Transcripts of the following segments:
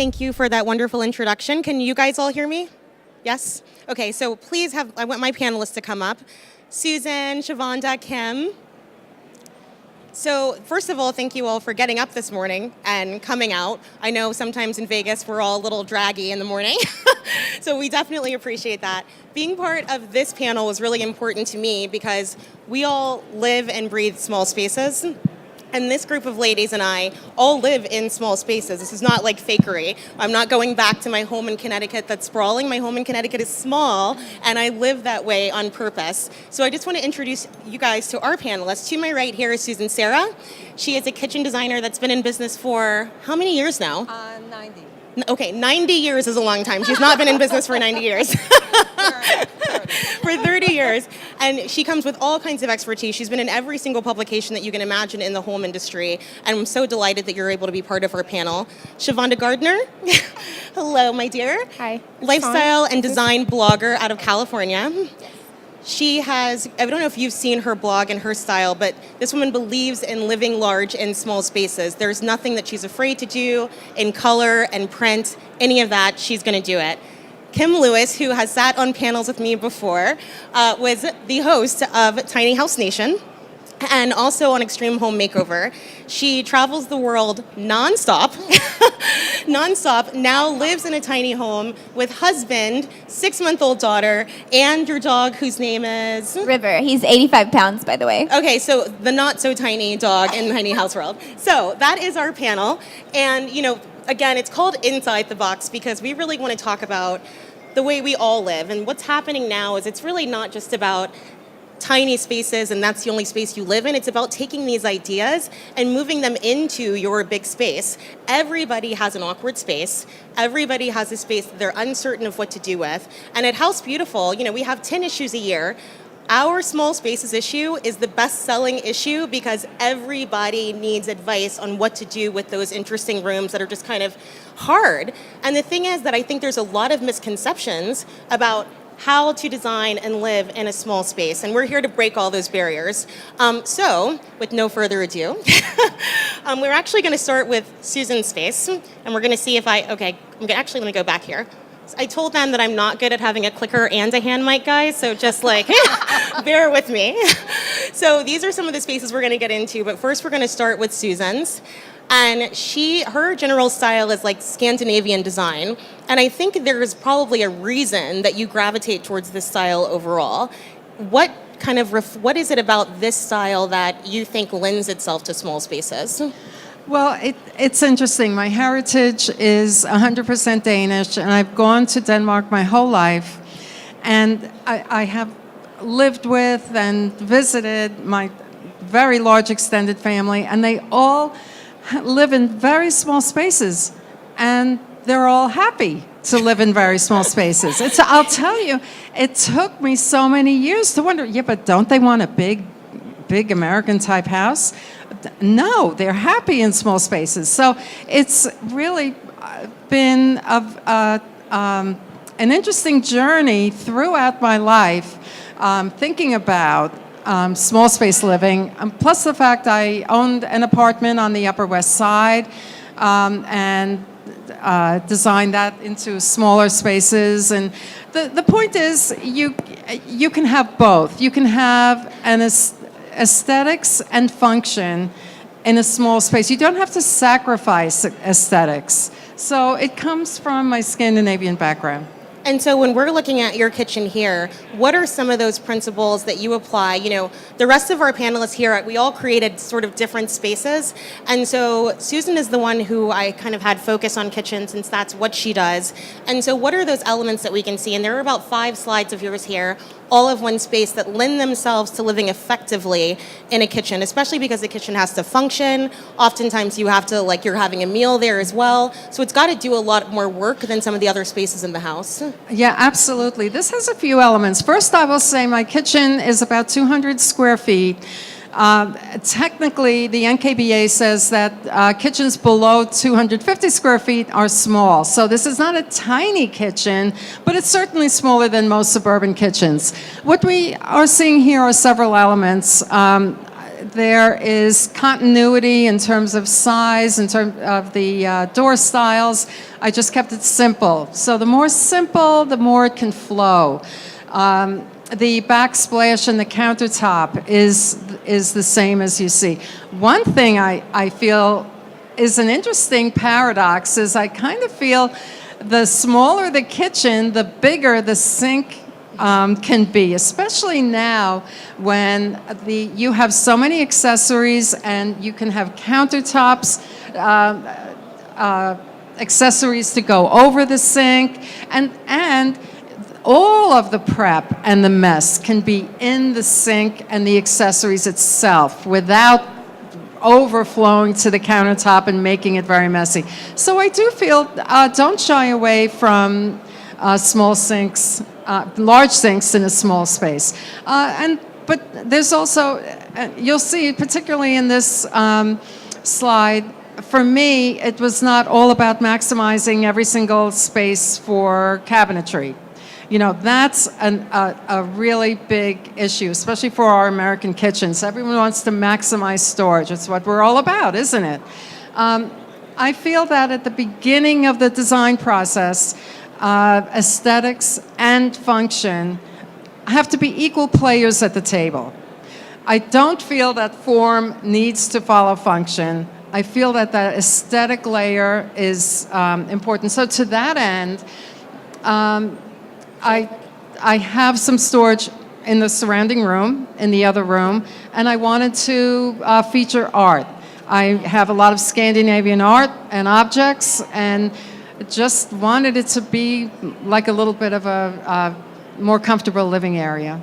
thank you for that wonderful introduction. Can you guys all hear me? Yes? Okay, so please I want my panelists to come up. Susan, Shavonda, Kim. So first of all, thank you all for getting up this morning and coming out. I know sometimes in Vegas we're all a little draggy in the morning, so we definitely appreciate that. Being part of this panel was really important to me because we all live and breathe small spaces. And this group of ladies and I all live in small spaces. This is not like fakery. I'm not going back to my home in Connecticut that's sprawling. My home in Connecticut is small, and I live that way on purpose. So I just want to introduce you guys to our panelists. To my right here is Susan Serra. She is a kitchen designer that's been in business for how many years now? 90. Okay, 90 years is a long time. She's not been in business for 90 years. For 30 years. And she comes with all kinds of expertise. She's been in every single publication that you can imagine in the home industry. And I'm so delighted that you're able to be part of our panel. Shavonda Gardner. Hello, my dear. Hi. Lifestyle and design blogger out of California. She has, I don't know if you've seen her blog and her style, but this woman believes in living large in small spaces. There's nothing that she's afraid to do in color and print, any of that, she's going to do it. Kim Lewis, who has sat on panels with me before, was the host of Tiny House Nation and also on Extreme Home Makeover. She travels the world nonstop, now lives in a tiny home with husband, 6-month-old daughter, and your dog whose name is? River. He's 85 pounds, by the way. Okay, so the not so tiny dog in the tiny house world. So that is our panel. And, you know, again, it's called Inside the Box because we really want to talk about the way we all live. And what's happening now is it's really not just about tiny spaces and that's the only space you live in. It's about taking these ideas and moving them into your big space. Everybody has an awkward space. Everybody has a space that they're uncertain of what to do with. And at House Beautiful, you know, we have 10 issues a year. Our small spaces issue is the best-selling issue because everybody needs advice on what to do with those interesting rooms that are just kind of hard. And the thing is that I think there's a lot of misconceptions about how to design and live in a small space. And we're here to break all those barriers. So, with no further ado, we're actually going to start with Susan's space. And we're going to see if I'm actually going to go back here. I told them that I'm not good at having a clicker and a hand mic, guys, so just like, bear with me. So these are some of the spaces we're going to get into, but first we're going to start with Susan's. And her general style is like Scandinavian design. And I think there's probably a reason that you gravitate towards this style overall. What is it about this style that you think lends itself to small spaces? Well, it's interesting. My heritage is 100% Danish, and I've gone to Denmark my whole life. And I have lived with and visited my very large extended family, and they all live in very small spaces, and they're all happy to live in very small spaces. I'll tell you, it took me so many years to wonder, yeah, but don't they want a big American type house? No, they're happy in small spaces. So it's really been an interesting journey throughout my life, thinking about small space living, plus the fact I owned an apartment on the Upper West Side and designed that into smaller spaces. And the point is, you can have both. You can have an aesthetics and function in a small space. You don't have to sacrifice aesthetics. So it comes from my Scandinavian background. And so when we're looking at your kitchen here, what are some of those principles that you apply? You know, the rest of our panelists here, we all created sort of different spaces. And so Susan is the one who I kind of had focus on kitchen since that's what she does. And so what are those elements that we can see? And there are about 5 slides of yours here, all of one space that lend themselves to living effectively in a kitchen, especially because the kitchen has to function. Oftentimes you have to, you're having a meal there as well. So it's got to do a lot more work than some of the other spaces in the house. Yeah, absolutely. This has a few elements. First, I will say my kitchen is about 200 square feet. Technically, the NKBA says that kitchens below 250 square feet are small. So this is not a tiny kitchen, but it's certainly smaller than most suburban kitchens. What we are seeing here are several elements. there is continuity in terms of size, in terms of the door styles. I just kept it simple. So the more simple, the more it can flow. The backsplash and the countertop is the same as you see. One thing I feel is an interesting paradox is I kind of feel the smaller the kitchen, the bigger the sink can be, especially now when you have so many accessories and you can have countertops, accessories to go over the sink, and all of the prep and the mess can be in the sink and the accessories itself without overflowing to the countertop and making it very messy. So I do feel, don't shy away from small sinks, large sinks in a small space. But there's also, you'll see, particularly in this slide, for me, it was not all about maximizing every single space for cabinetry. You know, that's a really big issue, especially for our American kitchens. Everyone wants to maximize storage. It's what we're all about, isn't it? I feel that at the beginning of the design process, aesthetics and function have to be equal players at the table. I don't feel that form needs to follow function. I feel that the aesthetic layer is important. So to that end, I have some storage in the surrounding room, in the other room, and I wanted to feature art. I have a lot of Scandinavian art and objects, and just wanted it to be like a little bit of a more comfortable living area.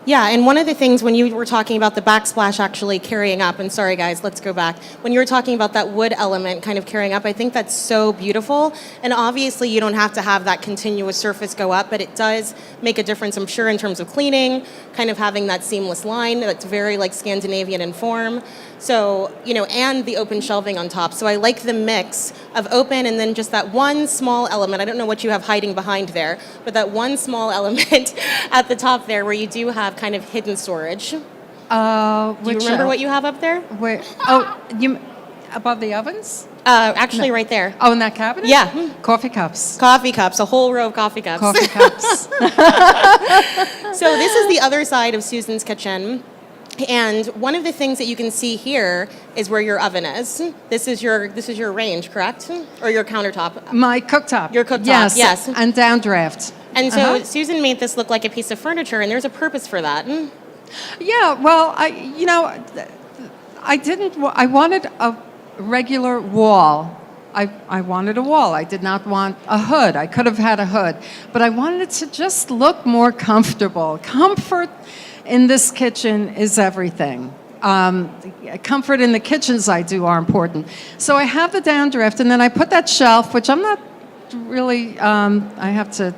Yeah, and one of the things when you were talking about the backsplash actually carrying up, and sorry guys, let's go back. When you were talking about that wood element kind of carrying up, I think that's so beautiful. And obviously you don't have to have that continuous surface go up, but it does make a difference, I'm sure, in terms of cleaning, kind of having that seamless line that's very like Scandinavian in form. So, you know, and the open shelving on top. So I like the mix of open and then just that one small element. I don't know what you have hiding behind there, but that one small element at the top there where you do have kind of hidden storage. Do you remember what you have up there? Where? Oh, you above the ovens? Actually, right there. Oh, in that cabinet? Yeah. Coffee cups. Coffee cups, a whole row of coffee cups. Coffee cups. So this is the other side of Susan's kitchen. And one of the things that you can see here is where your oven is. This is your range, correct? Or your countertop? My cooktop. Your cooktop, yes. And downdraft. And so Susan made this look like a piece of furniture, and there's a purpose for that. Yeah, well, I wanted a regular wall. I wanted a wall. I did not want a hood. I could have had a hood. But I wanted it to just look more comfortable. Comfort in this kitchen is everything. Comfort in the kitchens I do are important. So I have the downdraft, and then I put that shelf, which I'm not really, I have to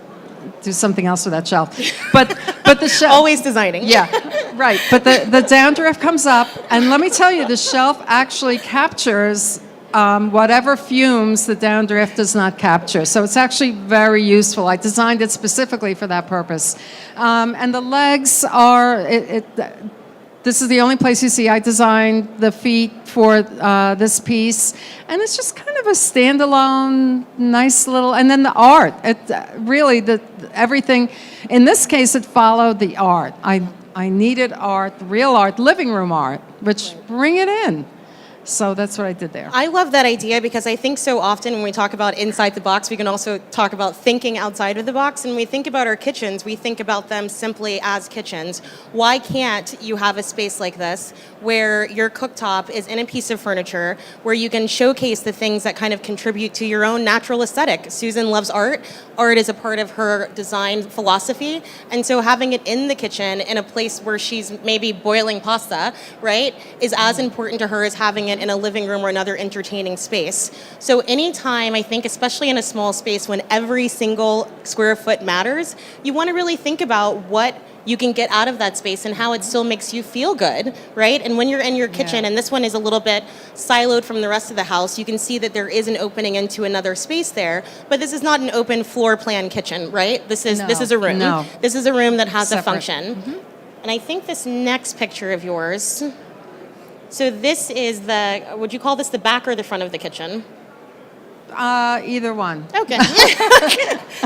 do something else with that shelf. But the shelf. Always designing. Yeah, right. But the downdraft comes up, and let me tell you, the shelf actually captures whatever fumes the downdraft does not capture. So it's actually very useful. I designed it specifically for that purpose. And the legs are, this is the only place you see I designed the feet for this piece. And it's just kind of a standalone, nice little, and then the art. Really, everything, in this case, it followed the art. I needed art, real art, living room art, which bring it in. So that's what I did there. I love that idea because I think so often when we talk about inside the box, we can also talk about thinking outside of the box. And when we think about our kitchens, we think about them simply as kitchens. Why can't you have a space like this where your cooktop is in a piece of furniture, where you can showcase the things that kind of contribute to your own natural aesthetic? Susan loves art. Art is a part of her design philosophy. And so having it in the kitchen in a place where she's maybe boiling pasta, right, is as important to her as having it in a living room or another entertaining space. So anytime, I think, especially in a small space when every single square foot matters, you want to really think about what you can get out of that space and how it still makes you feel good, right? And when you're in your kitchen, and this one is a little bit siloed from the rest of the house, you can see that there is an opening into another space there, but this is not an open floor plan kitchen, right? This is a room. No. This is a room that has Separate. a function. Mm-hmm. And I think this next picture of yours, so this is would you call this the back or the front of the kitchen? Either one. Okay.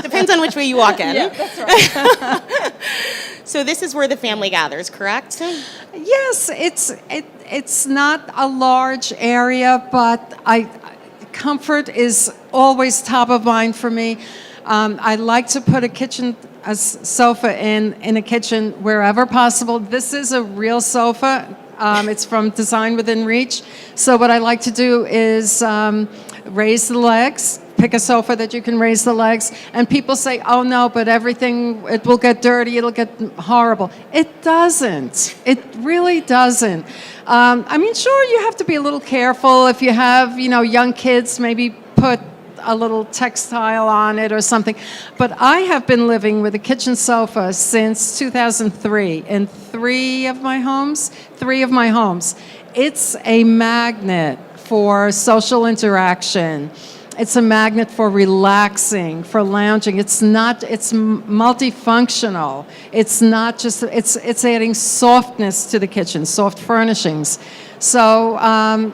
Depends on which way you walk in. Yeah, that's right. So this is where the family gathers, correct? Yes, it's not a large area, but comfort is always top of mind for me. I like to put a sofa in a kitchen wherever possible. This is a real sofa. It's from Design Within Reach. So what I like to do is raise the legs, pick a sofa that you can raise the legs, and people say, oh no, but it will get dirty, it'll get horrible. It doesn't. It really doesn't. Sure, you have to be a little careful. If you have, young kids, maybe put a little textile on it or something. But I have been living with a kitchen sofa since 2003 in three of my homes. It's a magnet for social interaction. It's a magnet for relaxing, for lounging. It's multifunctional. It's not just, it's adding softness to the kitchen, soft furnishings. So, and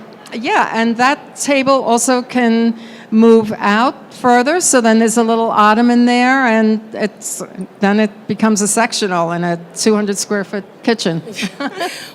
that table also can move out further, so then there's a little ottoman there, and then it becomes a sectional in a 200 square foot kitchen.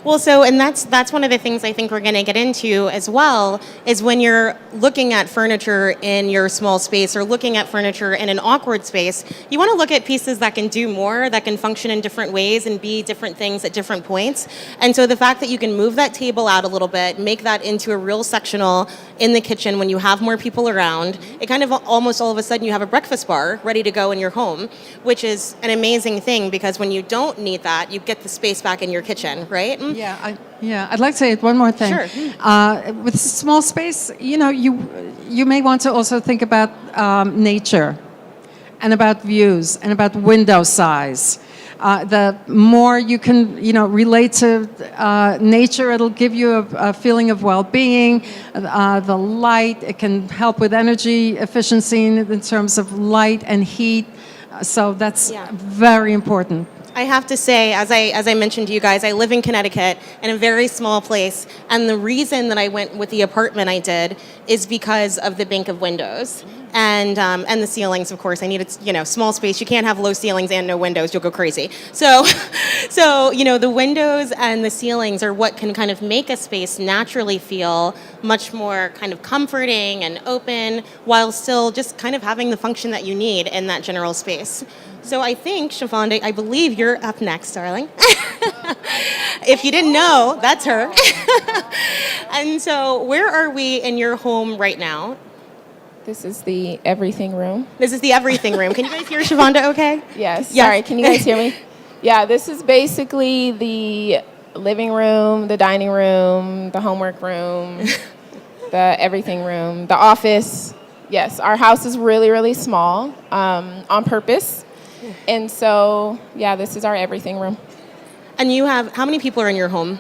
Well, and that's one of the things I think we're going to get into as well, is when you're looking at furniture in your small space or looking at furniture in an awkward space, you want to look at pieces that can do more, that can function in different ways and be different things at different points. And so the fact that you can move that table out a little bit, make that into a real sectional in the kitchen when you have more people around, it kind of almost all of a sudden you have a breakfast bar ready to go in your home, which is an amazing thing, because when you don't need that, you get the space back in your kitchen, right? Yeah, I'd like to say one more thing. Sure. With small space, you may want to also think about nature and about views and about window size. The more you can, relate to nature, it'll give you a feeling of well-being. The light, it can help with energy efficiency in terms of light and heat. So that's very important. I have to say, as I mentioned to you guys, I live in Connecticut in a very small place, and the reason that I went with the apartment I did is because of the bank of windows and the ceilings. Of course, I needed small space. You can't have low ceilings and no windows; you'll go crazy. So the windows and the ceilings are what can kind of make a space naturally feel much more kind of comforting and open, while still just kind of having the function that you need in that general space. So I think, Shavonda, I believe you're up next, darling. If you didn't know, that's her. And so where are we in your home right now? This is the everything room. This is the everything room. Can you guys hear Shavonda okay? Yes. Sorry, can you guys hear me? Yeah, this is basically the living room, the dining room, the homework room, the everything room, the office. Yes, our house is really, really small on purpose. And so, this is our everything room. And you have, how many people are in your home?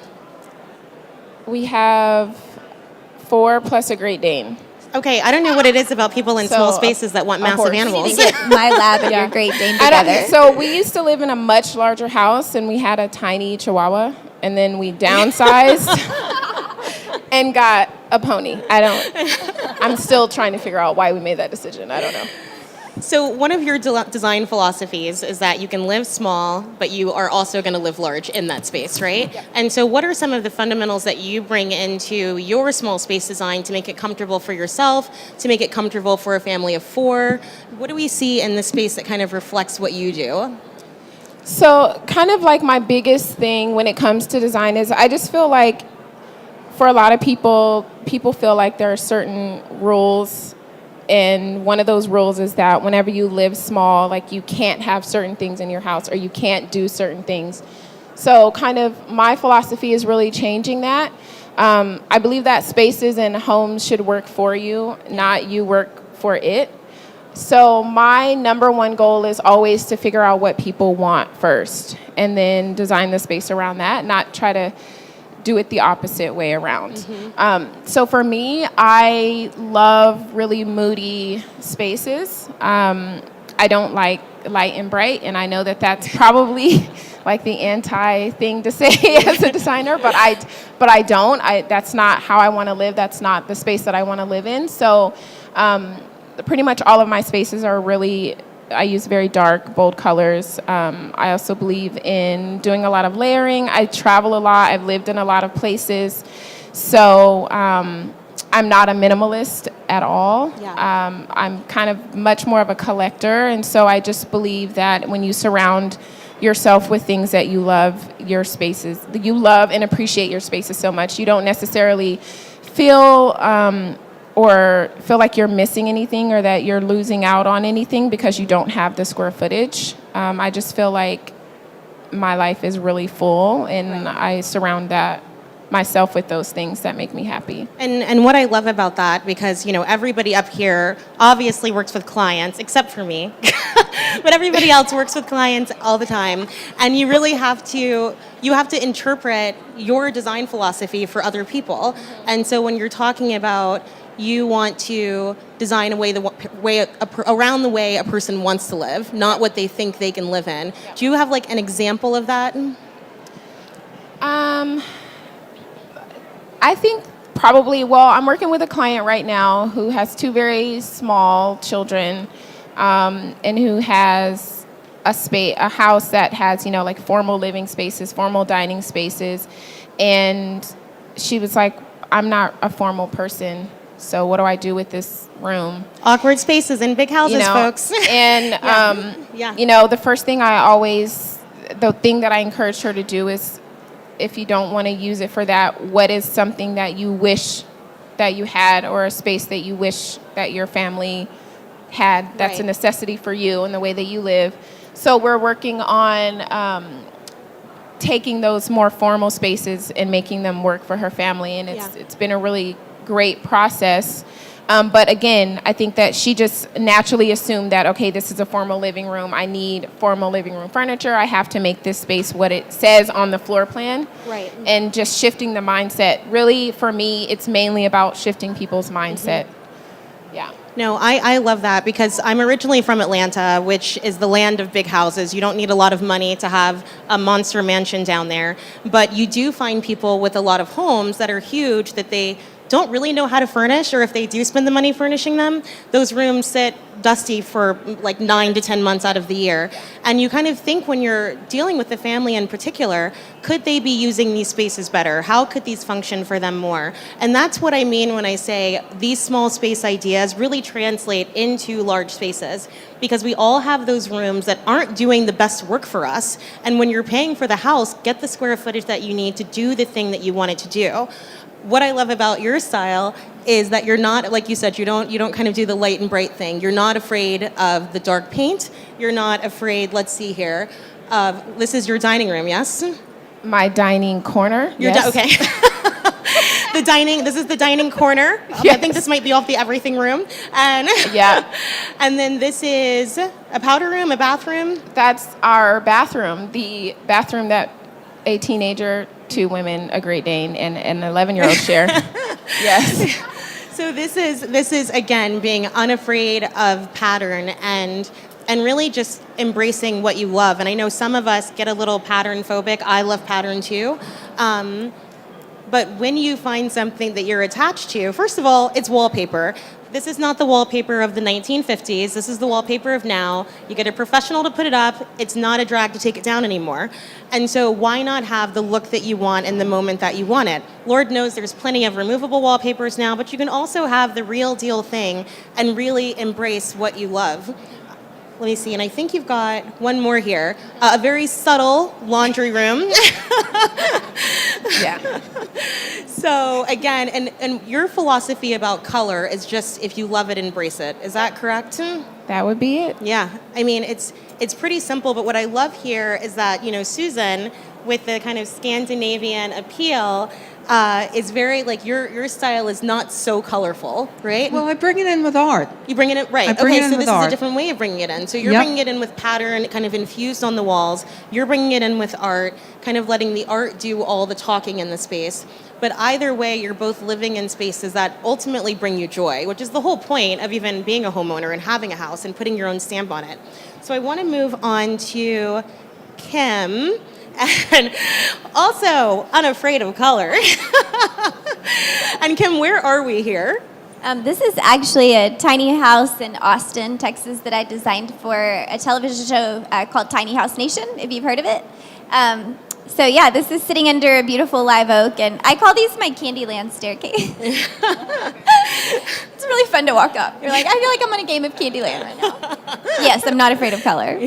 We have 4 plus a Great Dane. Okay, I don't know what it is about people in small spaces that want massive animals. You need to get my lab and your Great Dane together. So we used to live in a much larger house, and we had a tiny Chihuahua, and then we downsized and got a pony. I'm still trying to figure out why we made that decision. I don't know. So one of your design philosophies is that you can live small, but you are also going to live large in that space, right? Yeah. And so what are some of the fundamentals that you bring into your small space design to make it comfortable for yourself, to make it comfortable for a family of 4? What do we see in the space that kind of reflects what you do? So kind of like my biggest thing when it comes to design is I just feel like for a lot of people feel like there are certain rules. And one of those rules is that whenever you live small, like you can't have certain things in your house or you can't do certain things. So kind of my philosophy is really changing that. I believe that spaces and homes should work for you, not you work for it. So my number one goal is always to figure out what people want first and then design the space around that, not try to do it the opposite way around. Mm-hmm. So for me, I love really moody spaces. I don't like light and bright, and I know that that's probably like the anti thing to say as a designer, but I don't. That's not how I want to live. That's not the space that I want to live in. So pretty much all of my spaces are really, I use very dark, bold colors. I also believe in doing a lot of layering. I travel a lot. I've lived in a lot of places. So I'm not a minimalist at all. Yeah. I'm kind of much more of a collector. And so I just believe that when you surround yourself with things that you love, your spaces, you love and appreciate your spaces so much, you don't necessarily feel or feel like you're missing anything or that you're losing out on anything because you don't have the square footage. I just feel like my life is really full, and I surround myself with those things that make me happy. And what I love about that, because everybody up here obviously works with clients, except for me, but everybody else works with clients all the time, and you really have to interpret your design philosophy for other people. And so when you're talking about you want to design around the way a person wants to live, not what they think they can live in. Yeah. Do you have like an example of that? I think probably, I'm working with a client right now who has 2 very small children, and who has a house that has, like formal living spaces, formal dining spaces. And she was like, I'm not a formal person, so what do I do with this room? Awkward spaces in big houses, folks. And, the first thing the thing that I encouraged her to do is, if you don't want to use it for that, what is something that you wish that you had, or a space that you wish that your family had that's a necessity for you and the way that you live? So we're working on taking those more formal spaces and making them work for her family, and it's been a really great process. But again, I think that she just naturally assumed that, okay, this is a formal living room. I need formal living room furniture. I have to make this space what it says on the floor plan. Right. And just shifting the mindset. Really, for me, it's mainly about shifting people's mindset. Mm-hmm. Yeah. No, I love that, because I'm originally from Atlanta, which is the land of big houses. You don't need a lot of money to have a monster mansion down there. But you do find people with a lot of homes that are huge that they don't really know how to furnish, or if they do spend the money furnishing them, those rooms sit dusty for like 9 to 10 months out of the year. And you kind of think, when you're dealing with the family in particular, could they be using these spaces better? How could these function for them more? And that's what I mean when I say these small space ideas really translate into large spaces, because we all have those rooms that aren't doing the best work for us. And when you're paying for the house, get the square footage that you need to do the thing that you want it to do. What I love about your style is that you're not, like you said, you don't kind of do the light and bright thing. You're not afraid of the dark paint. You're not afraid, let's see here, this is your dining room, yes? My dining corner, yes. Okay. This is the dining corner. Yes. I think this might be off the everything room. And yeah. And then this is a powder room, a bathroom. That's our bathroom, the bathroom that a teenager, 2 women, a Great Dane, and an 11-year-old share. Yes. So this is again being unafraid of pattern and really just embracing what you love. And I know some of us get a little pattern phobic. I love pattern too. But when you find something that you're attached to, first of all, it's wallpaper. This is not the wallpaper of the 1950s. This is the wallpaper of now. You get a professional to put it up. It's not a drag to take it down anymore. And so why not have the look that you want in the moment that you want it? Lord knows there's plenty of removable wallpapers now, but you can also have the real deal thing and really embrace what you love. Let me see, and I think you've got one more here. A very subtle laundry room. Yeah. So again, and your philosophy about color is just, if you love it, embrace it. Is that correct? That would be it. Yeah. I mean, it's pretty simple, but what I love here is that, Susan, with the kind of Scandinavian appeal, is very, like, your style is not so colorful, right? Well, I bring it in with art. You bring it in, right. I bring it in so with this is art. a different way of bringing it in. So you're Yep. bringing it in with pattern kind of infused on the walls. You're bringing it in with art, kind of letting the art do all the talking in the space. But either way, you're both living in spaces that ultimately bring you joy, which is the whole point of even being a homeowner and having a house and putting your own stamp on it. So I want to move on to Kim, and also unafraid of color. And Kim, where are we here? This is actually a tiny house in Austin, Texas, that I designed for a television show called Tiny House Nation, if you've heard of it. So yeah, this is sitting under a beautiful live oak, and I call these my Candyland staircase. It's really fun to walk up. You're like, I feel like I'm on a game of Candyland right now. Yes, I'm not afraid of color.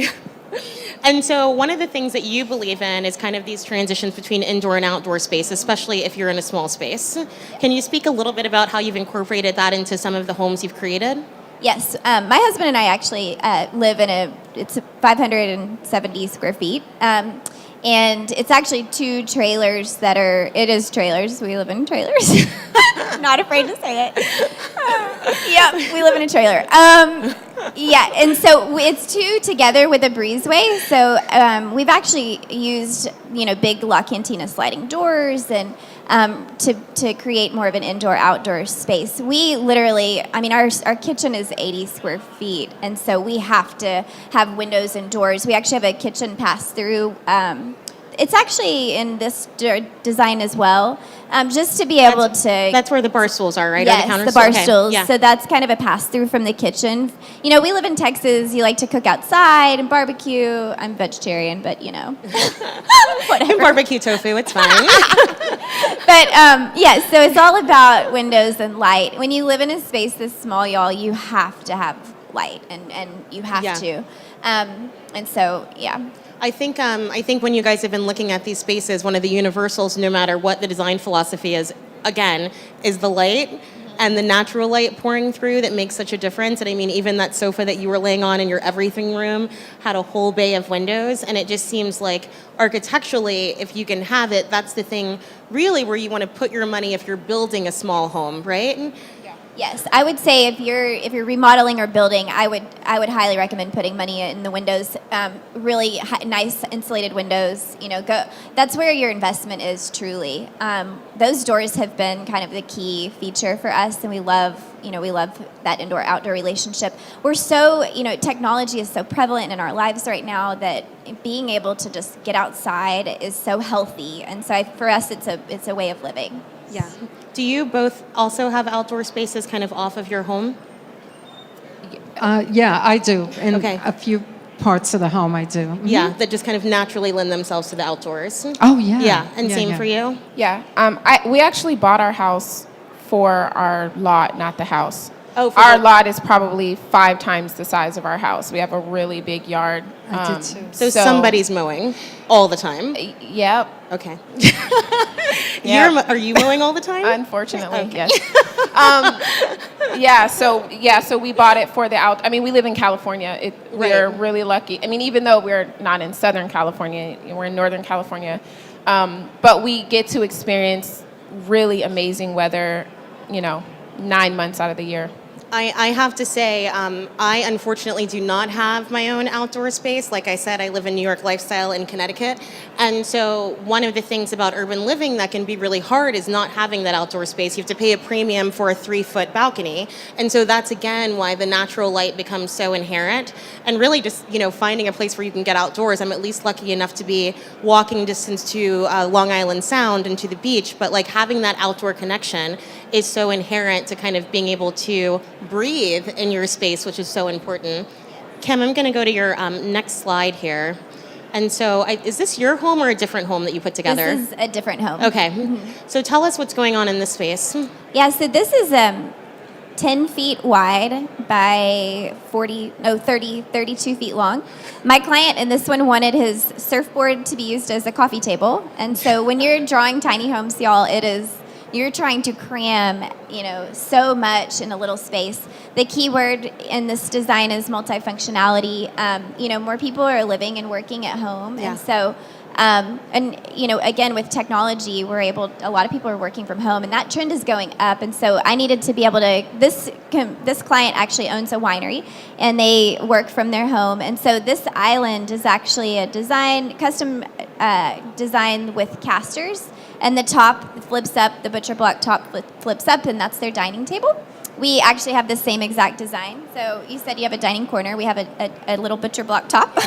And so one of the things that you believe in is kind of these transitions between indoor and outdoor space, especially if you're in a small space. Can you speak a little bit about how you've incorporated that into some of the homes you've created? Yes, my husband and I actually live in it's 570 square feet. And it's actually two trailers it is trailers. We live in trailers. Not afraid to say it. Yep, we live in a trailer. Yeah, and so it's two together with a breezeway. So we've actually used, big La Cantina sliding doors and to create more of an indoor-outdoor space. We literally, our kitchen is 80 square feet, and so we have to have windows and doors. We actually have a kitchen pass-through. It's actually in this design as well, just to be able to... That's where the bar stools are, right? Yes, Or the the bar Okay, stools. yeah. So that's kind of a pass-through from the kitchen. We live in Texas. You like to cook outside and barbecue. I'm vegetarian, but, whatever. And barbecue tofu, it's fine. But, so it's all about windows and light. When you live in a space this small, y'all, you have to have light, and you have to. And so, yeah. I think when you guys have been looking at these spaces, one of the universals, no matter what the design philosophy is, again, is the light and the natural light pouring through that makes such a difference. And I mean, even that sofa that you were laying on in your everything room had a whole bay of windows, and it just seems like architecturally, if you can have it, that's the thing really where you want to put your money if you're building a small home, right? Yes, I would say if you're remodeling or building, I would highly recommend putting money in the windows. Really nice insulated windows. That's where your investment is truly. Those doors have been kind of the key feature for us, and we love that indoor-outdoor relationship. We're so technology is so prevalent in our lives right now that being able to just get outside is so healthy, and so for us, it's a way of living. Yeah. Do you both also have outdoor spaces kind of off of your home? Yeah, I do. In Okay. a few parts of the home, I do. Mhm. Yeah, that just kind of naturally lend themselves to the outdoors. Oh, yeah. Yeah, and Yeah, same yeah. for you? Yeah. We actually bought our house for our lot, not the house. Oh, for our the- lot is probably 5 times the size of our house. We have a really big yard. I did too. So somebody's mowing all the time? Yep. Okay. Yeah. Are you mowing all the time? Unfortunately, yes. So we bought it for the out. I mean, we live in California. We're Right. really lucky. I mean, even though we're not in Southern California, we're in Northern California, but we get to experience really amazing weather, 9 months out of the year. I have to say, I unfortunately do not have my own outdoor space. Like I said, I live in New York lifestyle in Connecticut. And so one of the things about urban living that can be really hard is not having that outdoor space. You have to pay a premium for a 3-foot balcony. And so that's, again, why the natural light becomes so inherent. And really just, finding a place where you can get outdoors. I'm at least lucky enough to be walking distance to Long Island Sound and to the beach. But like having that outdoor connection is so inherent to kind of being able to breathe in your space, which is so important. Kim, I'm going to go to your next slide here. And so is this your home or a different home that you put together? This is a different home. Okay. So tell us what's going on in this space. Yeah, so this is 10 feet wide by 32 feet long. My client in this one wanted his surfboard to be used as a coffee table. And so when you're drawing tiny homes, y'all, you're trying to cram, so much in a little space. The key word in this design is multifunctionality. More people are living and working at home. Yeah. And so, again, with technology, a lot of people are working from home, and that trend is going up. And so I needed to be able to, this client actually owns a winery, and they work from their home. And so this island is actually a custom design with casters. And the top flips up, the butcher block top flips up, and that's their dining table. We actually have the same exact design. So you said you have a dining corner. We have a little butcher block top.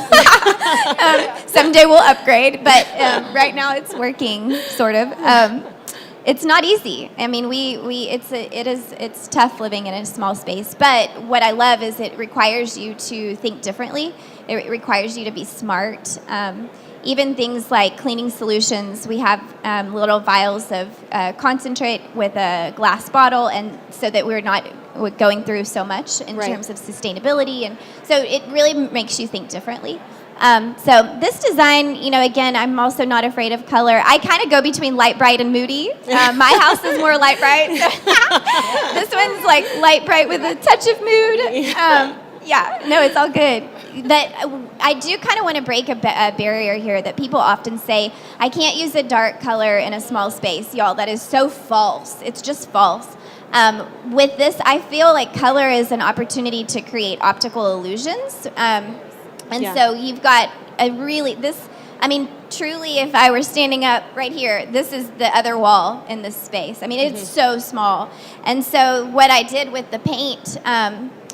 Someday we'll upgrade, but right now it's working, sort of. It's not easy. I mean, it's tough living in a small space. But what I love is it requires you to think differently. It requires you to be smart. Even things like cleaning solutions, we have little vials of concentrate with a glass bottle, and so that we're not going through so much in terms of sustainability. And so it really makes you think differently. So this design, again, I'm also not afraid of color. I kind of go between light bright and moody. My house is more light bright. This one's like light bright with a touch of mood. No, it's all good. But I do kind of want to break a barrier here that people often say, I can't use a dark color in a small space. Y'all, that is so false. It's just false. With this, I feel like color is an opportunity to create optical illusions. So you've got truly, if I were standing up right here, this is the other wall in this space. I mean, it's so small. And so what I did with the paint,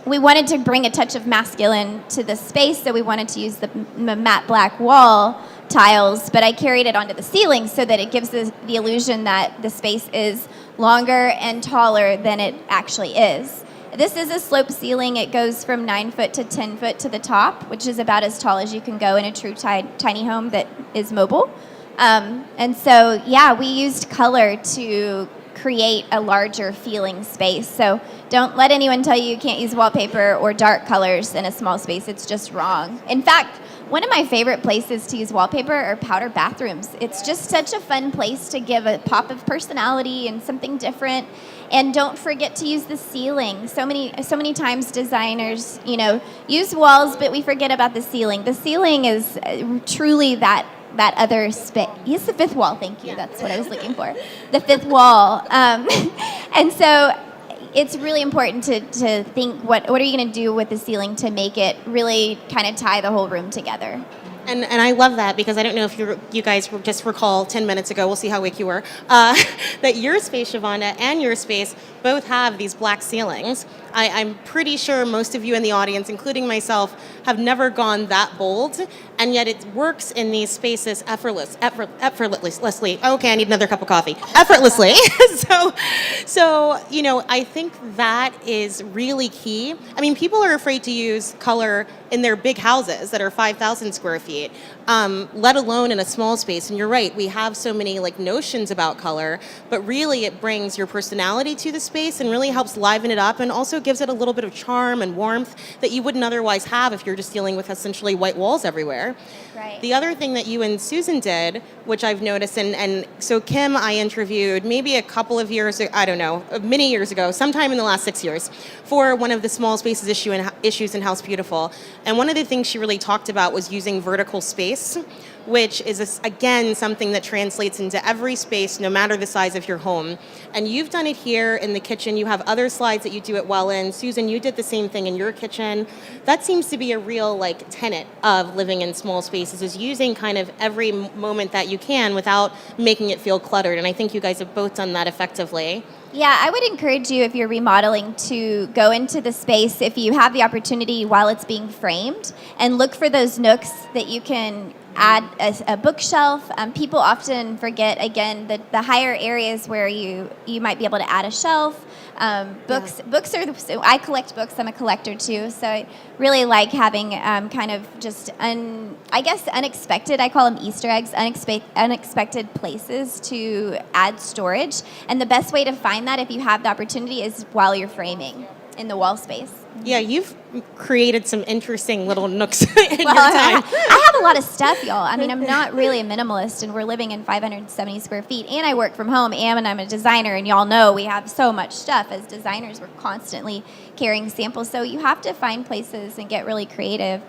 we wanted to bring a touch of masculine to the space, so we wanted to use the matte black wall tiles, but I carried it onto the ceiling so that it gives the illusion that the space is longer and taller than it actually is. This is a slope ceiling. It goes from 9 foot to 10 foot to the top, which is about as tall as you can go in a true tiny home that is mobile. We used color to create a larger feeling space. So don't let anyone tell you can't use wallpaper or dark colors in a small space. It's just wrong. In fact, one of my favorite places to use wallpaper are powder bathrooms. It's just such a fun place to give a pop of personality and something different. And don't forget to use the ceiling. So many times designers, use walls, but we forget about the ceiling. The ceiling is truly that other space. Yes, the fifth wall. Thank you. Yeah. That's what I was looking for. The fifth wall. And so it's really important to think, what are you going to do with the ceiling to make it really kind of tie the whole room together? And I love that, because I don't know if you guys just recall 10 minutes ago, we'll see how awake you were, that your space, Shavonda, and your space both have these black ceilings. I'm pretty sure most of you in the audience, including myself, have never gone that bold, and yet it works in these spaces effortlessly. Okay, I need another cup of coffee. Effortlessly. So I think that is really key. I mean, people are afraid to use color in their big houses that are 5,000 square feet, let alone in a small space. And you're right, we have so many notions about color, but really it brings your personality to the space and really helps liven it up, and also gives it a little bit of charm and warmth that you wouldn't otherwise have if you're just dealing with essentially white walls everywhere. Right. The other thing that you and Susan did, which I've noticed, and so Kim I interviewed maybe a couple of years, I don't know, many years ago, sometime in the last 6 years, for one of the small spaces issues in House Beautiful. And one of the things she really talked about was using vertical space, which is, again, something that translates into every space, no matter the size of your home. And you've done it here in the kitchen. You have other slides that you do it well in. Susan, you did the same thing in your kitchen. That seems to be a real tenet of living in small spaces, is using kind of every moment that you can without making it feel cluttered. And I think you guys have both done that effectively. Yeah, I would encourage you, if you're remodeling, to go into the space, if you have the opportunity while it's being framed, and look for those nooks that you can add a bookshelf. People often forget, again, the higher areas where you might be able to add a shelf. Books are, so I collect books, I'm a collector too, so I really like having kind of just, unexpected, I call them Easter eggs, unexpected places to add storage. And the best way to find that, if you have the opportunity, is while you're framing in the wall space. Yeah, you've created some interesting little nooks in your time. I have a lot of stuff, y'all. I mean, I'm not really a minimalist, and we're living in 570 square feet, and I work from home, and I'm a designer, and y'all know we have so much stuff. As designers, we're constantly carrying samples, so you have to find places and get really creative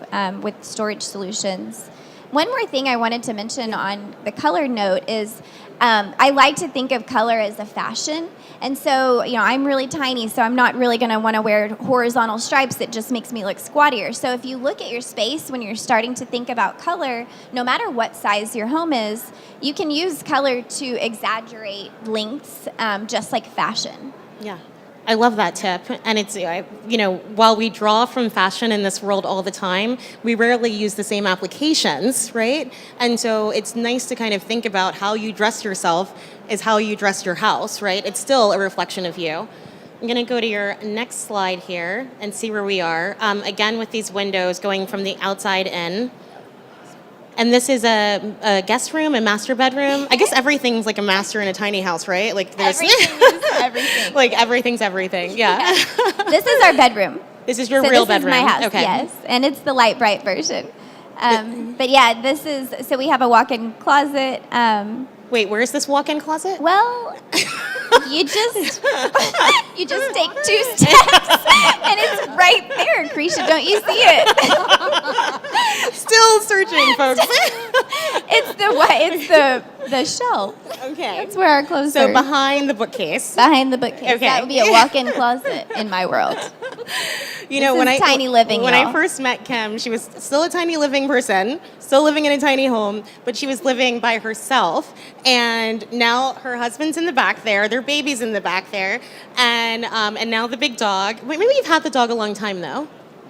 with storage solutions. One more thing I wanted to mention on the color note is I like to think of color as a fashion. And so, I'm really tiny, so I'm not really going to want to wear horizontal stripes that just makes me look squattier. So if you look at your space when you're starting to think about color, no matter what size your home is, you can use color to exaggerate lengths, just like fashion. Yeah. I love that tip. And it's, while we draw from fashion in this world all the time, we rarely use the same applications, right? And so it's nice to kind of think about how you dress yourself is how you dress your house, right? It's still a reflection of you. I'm going to go to your next slide here and see where we are. Again, with these windows going from the outside in. And this is a guest room, a master bedroom. I guess everything's like a master in a tiny house, right? Like there's Everything is everything. like everything's everything. Yeah. This is our bedroom. This is your So real this bedroom. is my house, Okay. yes. And it's the light bright version. But yeah, so we have a walk-in closet. Wait, where's this walk-in closet? Well, you just take 2 steps and it's right there, Carisha. Don't you see it? Still searching, folks. It's the shelf. Okay. That's where our clothes So are. behind the bookcase. Behind the bookcase. Okay. That would be a walk-in closet in my world. You know, This is tiny living, When y'all. I first met Kim, she was still a tiny living person, still living in a tiny home, but she was living by herself. And now her husband's in the back there, their baby's in the back there, and now the big dog. Wait, maybe you've had the dog a long time though.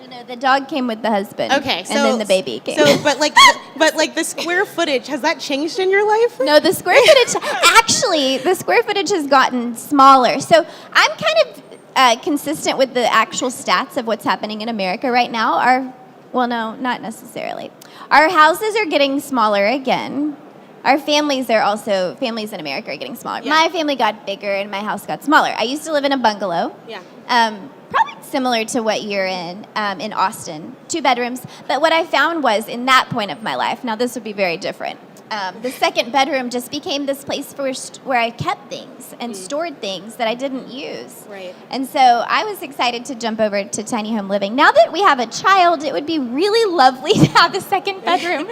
No, the dog came with the husband. Okay, so and then the baby came. So, but the square footage, has that changed in your life? No, the square footage has gotten smaller. So I'm kind of consistent with the actual stats of what's happening in America right now. No, not necessarily. Our houses are getting smaller again. Our families in America are getting smaller. Yeah. My family got bigger and my house got smaller. I used to live in a bungalow. Yeah. Probably similar to what you're in Austin, 2 bedrooms. But what I found was in that point of my life, now this would be very different. The second bedroom just became this place where I kept things and stored things that I didn't use. Right. And so I was excited to jump over to tiny home living. Now that we have a child, it would be really lovely to have a second bedroom,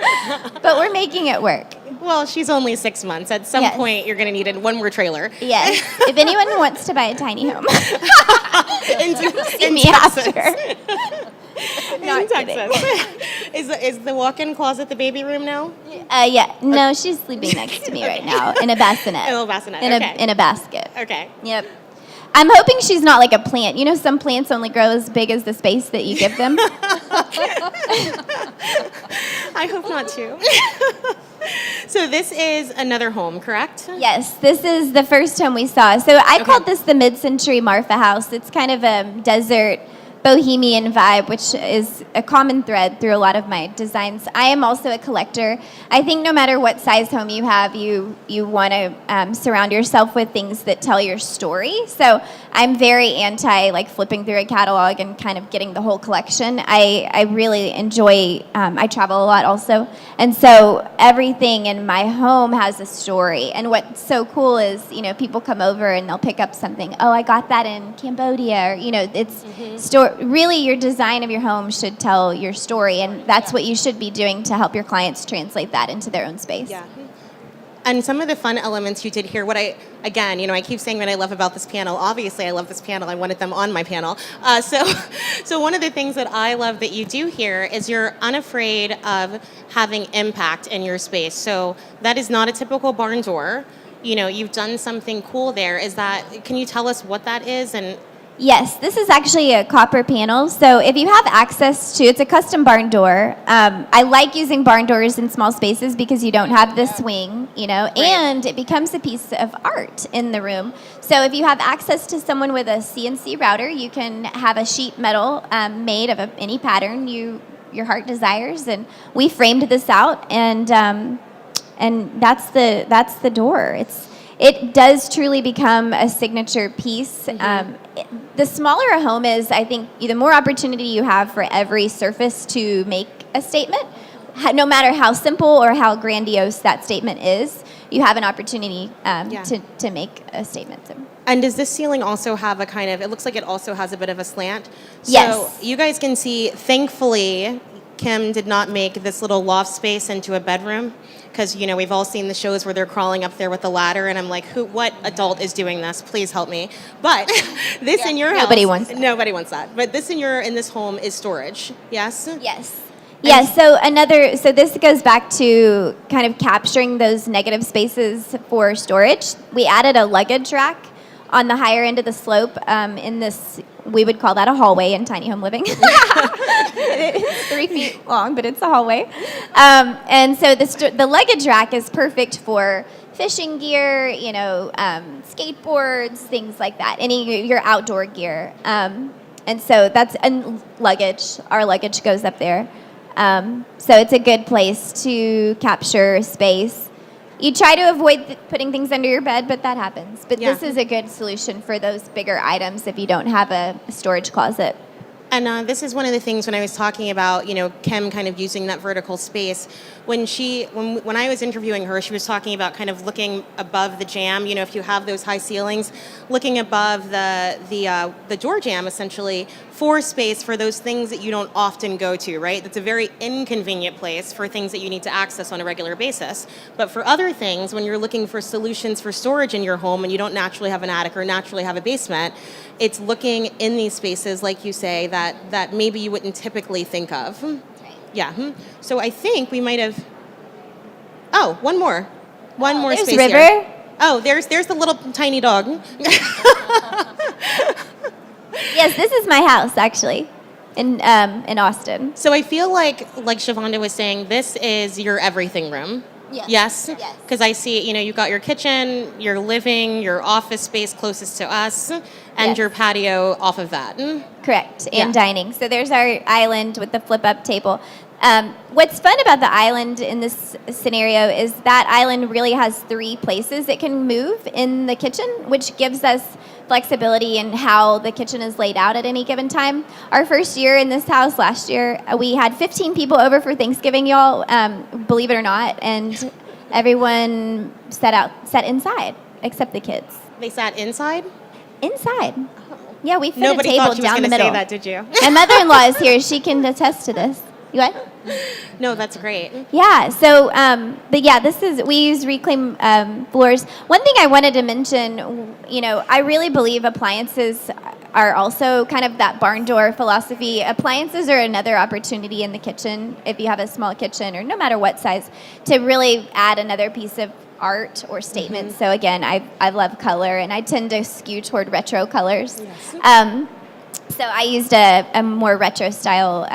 but we're making it work. Well, she's only 6 months. At some Yes. point, you're going to need one more trailer. Yes. If anyone wants to buy a tiny home, see me Texas. after. Not In Texas. Is the walk-in closet the baby room now? Yeah. No, she's sleeping next to me right now in a bassinet. A little bassinet, In okay. a basket. Okay. Yep. I'm hoping she's not like a plant. You know, some plants only grow as big as the space that you give them. I hope not too. So this is another home, correct? Yes, this is the first home we saw. So I called this the mid-century Marfa house. It's kind of a desert bohemian vibe, which is a common thread through a lot of my designs. I am also a collector. I think no matter what size home you have, you want to surround yourself with things that tell your story. So I'm very anti like flipping through a catalog and kind of getting the whole collection. I really enjoy, I travel a lot also. And so everything in my home has a story. And what's so cool is, people come over and they'll pick up something. Oh, I got that in Cambodia. Or, it's really your design of your home should tell your story. And that's what you should be doing to help your clients translate that into their own space. Yeah. And some of the fun elements you did here, I keep saying what I love about this panel. Obviously, I love this panel. I wanted them on my panel. So one of the things that I love that you do here is you're unafraid of having impact in your space. So that is not a typical barn door. You've done something cool there. Can you tell us what that is? And Yes, this is actually a copper panel. So if you have access to, it's a custom barn door. I like using barn doors in small spaces because you don't have the swing, and it becomes a piece of art in the room. So if you have access to someone with a CNC router, you can have a sheet metal made of any pattern your heart desires. And we framed this out, and that's the door. It does truly become a signature piece. The smaller a home is, I think, the more opportunity you have for every surface to make a statement. No matter how simple or how grandiose that statement is, you have an opportunity to make a statement. So. And does this ceiling also have it looks like it also has a bit of a slant? So Yes. you guys can see, thankfully, Kim did not make this little loft space into a bedroom. Because, we've all seen the shows where they're crawling up there with a ladder, and I'm like, what adult is doing this? Please help me. But this in your house... Nobody wants that. Nobody wants that. But this in this home is storage, yes? Yes. Yeah, so this goes back to kind of capturing those negative spaces for storage. We added a luggage rack on the higher end of the slope in this, we would call that a hallway in tiny home living. It's 3 feet long, but it's a hallway. And so the luggage rack is perfect for fishing gear, skateboards, things like that, your outdoor gear. And so and luggage. Our luggage goes up there. So it's a good place to capture space. You try to avoid putting things under your bed, but that happens. But this is a good solution for those bigger items if you don't have a storage closet. And this is one of the things when I was talking about, Kim kind of using that vertical space. When I was interviewing her, she was talking about kind of looking above the jamb. If you have those high ceilings, looking above the door jamb essentially for space for those things that you don't often go to, right? That's a very inconvenient place for things that you need to access on a regular basis. But for other things, when you're looking for solutions for storage in your home and you don't naturally have an attic or naturally have a basement, it's looking in these spaces, like you say, that maybe you wouldn't typically think of. That's right. Yeah. So I think we might have. Oh, one more There's space River. here. Oh, there's the little tiny dog. Yes, this is my house actually, in Austin. So I feel like Shavonda was saying, this is your everything room. Yes. Yes. Yes. Because I see, you've got your kitchen, your living, your office space closest to us, and Yes. your patio off of that. Correct, Yeah. and dining. So there's our island with the flip-up table. What's fun about the island in this scenario is that island really has 3 places it can move in the kitchen, which gives us flexibility in how the kitchen is laid out at any given time. Our first year in this house last year, we had 15 people over for Thanksgiving, y'all, believe it or not, and everyone sat inside, except the kids. They sat inside? Inside. Yeah, we fit Nobody a table thought she was down the going to middle. say that, did you? My mother-in-law is here. She can attest to this. You what? No, that's great. Yeah. So, we use reclaim floors. One thing I wanted to mention, I really believe appliances are also kind of that barn door philosophy. Appliances are another opportunity in the kitchen if you have a small kitchen or no matter what size to really add another piece of art or statement. So again, I love color and I tend to skew toward retro colors. Yes. So I used a more retro style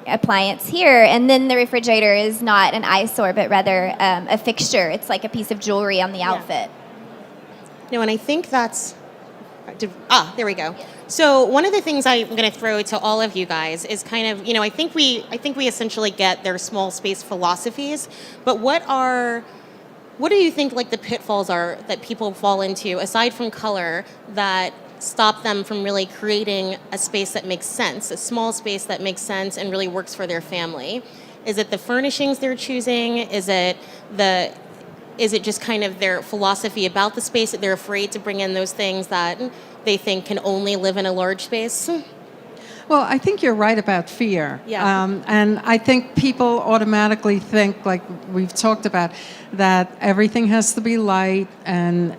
appliance here, and then the refrigerator is not an eyesore, but rather a fixture. It's like a piece of jewelry on the outfit. No, and I think that's. There we go. So one of the things I'm going to throw to all of you guys is kind of, I think we essentially get their small space philosophies, but what do you think like the pitfalls are that people fall into aside from color that stop them from really creating a space that makes sense, a small space that makes sense and really works for their family? Is it the furnishings they're choosing? Is it just kind of their philosophy about the space that they're afraid to bring in those things that they think can only live in a large space? Well, I think you're right about fear. Yeah. And I think people automatically think, like we've talked about, that everything has to be light and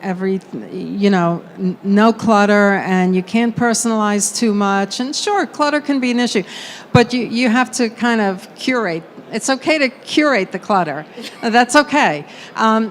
no clutter, and you can't personalize too much. And sure, clutter can be an issue, but you have to kind of curate. It's okay to curate the clutter. That's okay.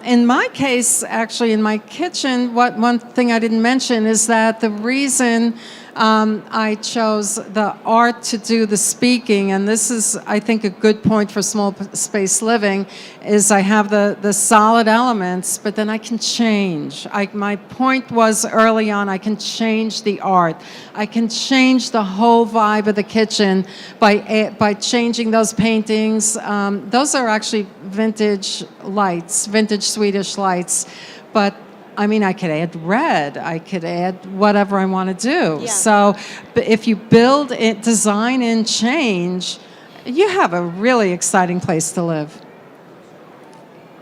In my case, actually, in my kitchen, one thing I didn't mention is that the reason I chose the art to do the speaking, and this is, I think, a good point for small space living, is I have the solid elements, but then I can change. My point was early on, I can change the art. I can change the whole vibe of the kitchen by changing those paintings. Those are actually vintage lights, vintage Swedish lights, but I could add red. I could add whatever I want to do. Yeah. So if you build it, design, and change, you have a really exciting place to live.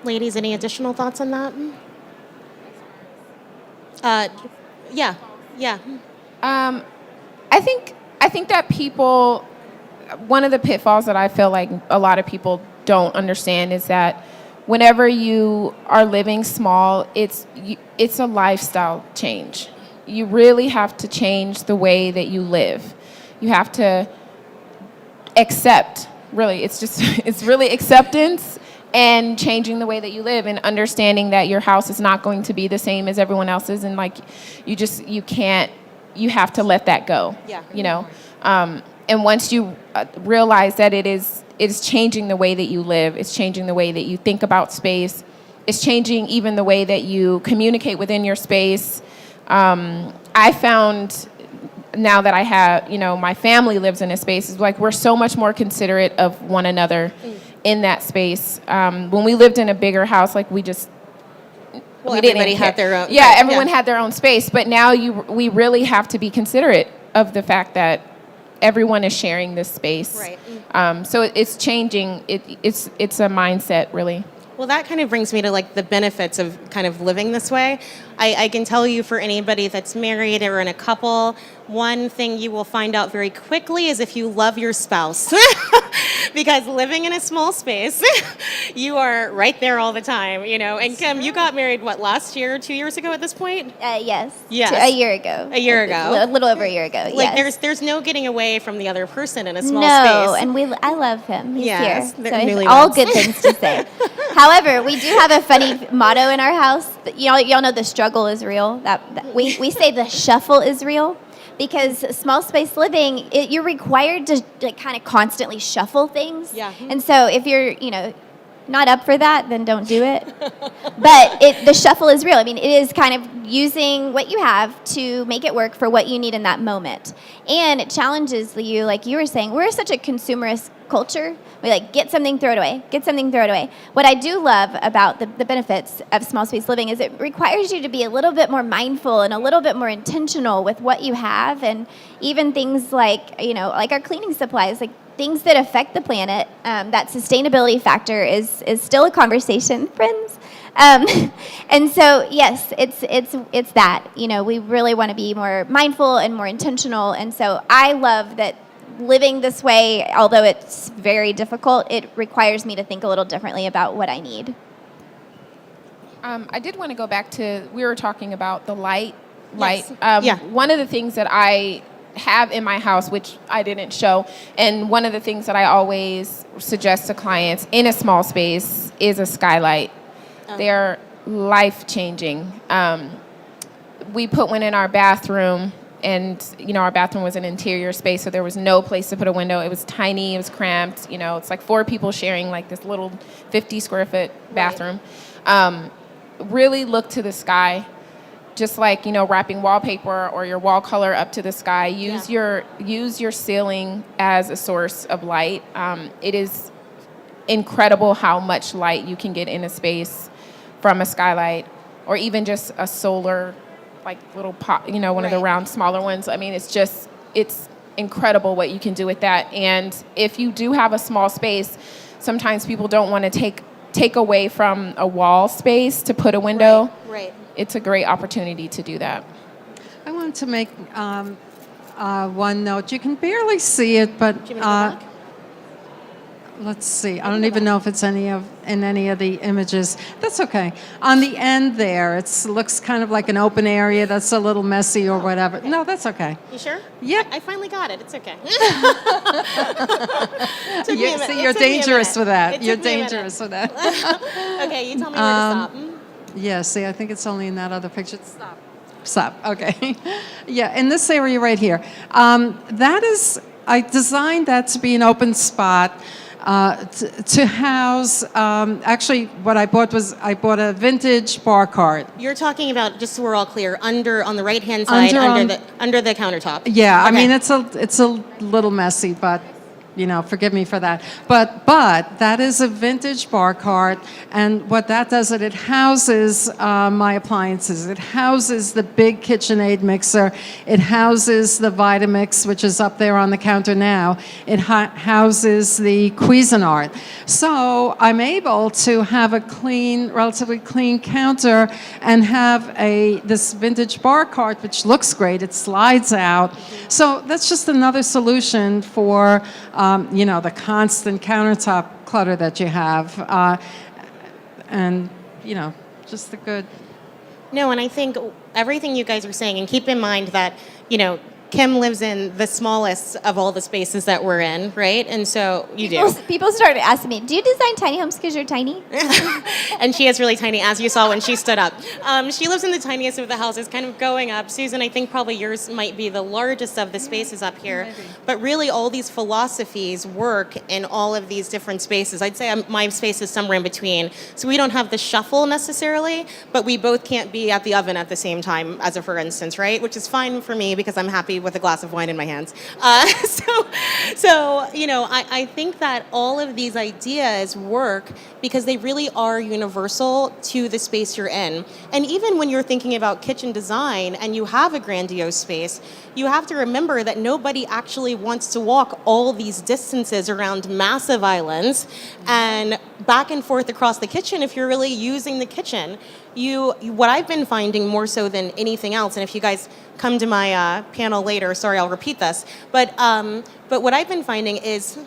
Ladies, any additional thoughts on that? Yeah. I think that people, one of the pitfalls that I feel like a lot of people don't understand is that whenever you are living small, it's a lifestyle change. You really have to change the way that you live. You have to accept, really, it's really acceptance and changing the way that you live and understanding that your house is not going to be the same as everyone else's, and like you have to let that go. Yeah. You know, and once you realize that it is changing the way that you live, it's changing the way that you think about space, it's changing even the way that you communicate within your space. I found now that I have, my family lives in a space, it's like we're so much more considerate of one another in that space. When we lived in a bigger house, like we didn't everybody had their own. Yeah, everyone had their own space. But now we really have to be considerate of the fact that everyone is sharing this space. Right. So it's changing. It's a mindset, really. Well, that kind of brings me to like the benefits of kind of living this way. I can tell you, for anybody that's married or in a couple, one thing you will find out very quickly is if you love your spouse. Because living in a small space, you are right there all the time, And Kim, you got married, last year, 2 years ago at this point? Yes. Yes. A year ago. A year ago. A little over a year ago, Like, yes. there's no getting away from the other person in a small No, space. and I love him. He's Yes, here. they're So newlyweds. all good things to say. However, we do have a funny motto in our house. Y'all know the struggle is real. We say the shuffle is real. Because small space living, you're required to kind of constantly shuffle things. Yeah. And so if you're, not up for that, then don't do it. But the shuffle is real. I mean, it is kind of using what you have to make it work for what you need in that moment. And it challenges you, like you were saying, we're such a consumerist culture. We get something, throw it away, get something, throw it away. What I do love about the benefits of small space living is it requires you to be a little bit more mindful and a little bit more intentional with what you have, and even things like our cleaning supplies, like things that affect the planet. That sustainability factor is still a conversation, friends. And so, yes, it's that. We really want to be more mindful and more intentional. And so I love that living this way, although it's very difficult, it requires me to think a little differently about what I need. I did want to go back to, we were talking about the light. Yes. One of the things that I have in my house, which I didn't show, and one of the things that I always suggest to clients in a small space is a skylight. They're life-changing. We put one in our bathroom, and our bathroom was an interior space, so there was no place to put a window. It was tiny, it was cramped. It's like 4 people sharing like this little 50 square foot bathroom. Right. Really look to the sky. Just like, wrapping wallpaper or your wall color up to the sky, use your ceiling as a source of light. It is incredible how much light you can get in a space from a skylight, or even just a solar, like little pop, one of the round, smaller ones. I mean, it's incredible what you can do with that. And if you do have a small space, sometimes people don't want to take away from a wall space to put a window. Right. It's a great opportunity to do that. I want to make one note. You can barely see it, but let's see. I don't even know if it's in any of the images. That's okay. On the end there, it looks kind of like an open area that's a little messy or whatever. Okay. No, that's okay. You sure? Yep. I finally got it. It's okay. You're dangerous with that. You're Took me a minute. dangerous with that. Okay, you tell me where to stop. Yeah, see, I think it's only in that other picture. Stop. Okay. Yeah, in this area right here. I designed that to be an open spot to house. Actually, what I bought a vintage bar cart. You're talking about, just so we're all clear, on the right-hand side, under the countertop. Yeah, Okay. I mean it's a little messy, but forgive me for that. But that is a vintage bar cart, and what that does is it houses my appliances. It houses the big KitchenAid mixer. It houses the Vitamix, which is up there on the counter now. It houses the Cuisinart. So I'm able to have a relatively clean counter and have this vintage bar cart, which looks great. It slides out. So that's just another solution for the constant countertop clutter that you have, and just the good. No, and I think everything you guys are saying, and keep in mind that, Kim lives in the smallest of all the spaces that we're in, right? And so you do. People started asking me, do you design tiny homes because you're tiny? And she is really tiny, as you saw when she stood up. She lives in the tiniest of the houses, kind of going up. Susan, I think probably yours might be the largest of the spaces up here. Maybe. But really, all these philosophies work in all of these different spaces. I'd say my space is somewhere in between. So we don't have the shuffle necessarily, but we both can't be at the oven at the same time, as a for instance, right? Which is fine for me because I'm happy with a glass of wine in my hands. So you know, I think that all of these ideas work because they really are universal to the space you're in. And even when you're thinking about kitchen design and you have a grandiose space, you have to remember that nobody actually wants to walk all these distances around massive islands and back and forth across the kitchen if you're really using the kitchen. What I've been finding more so than anything else, and if you guys come to my panel later, sorry, I'll repeat this, but what I've been finding is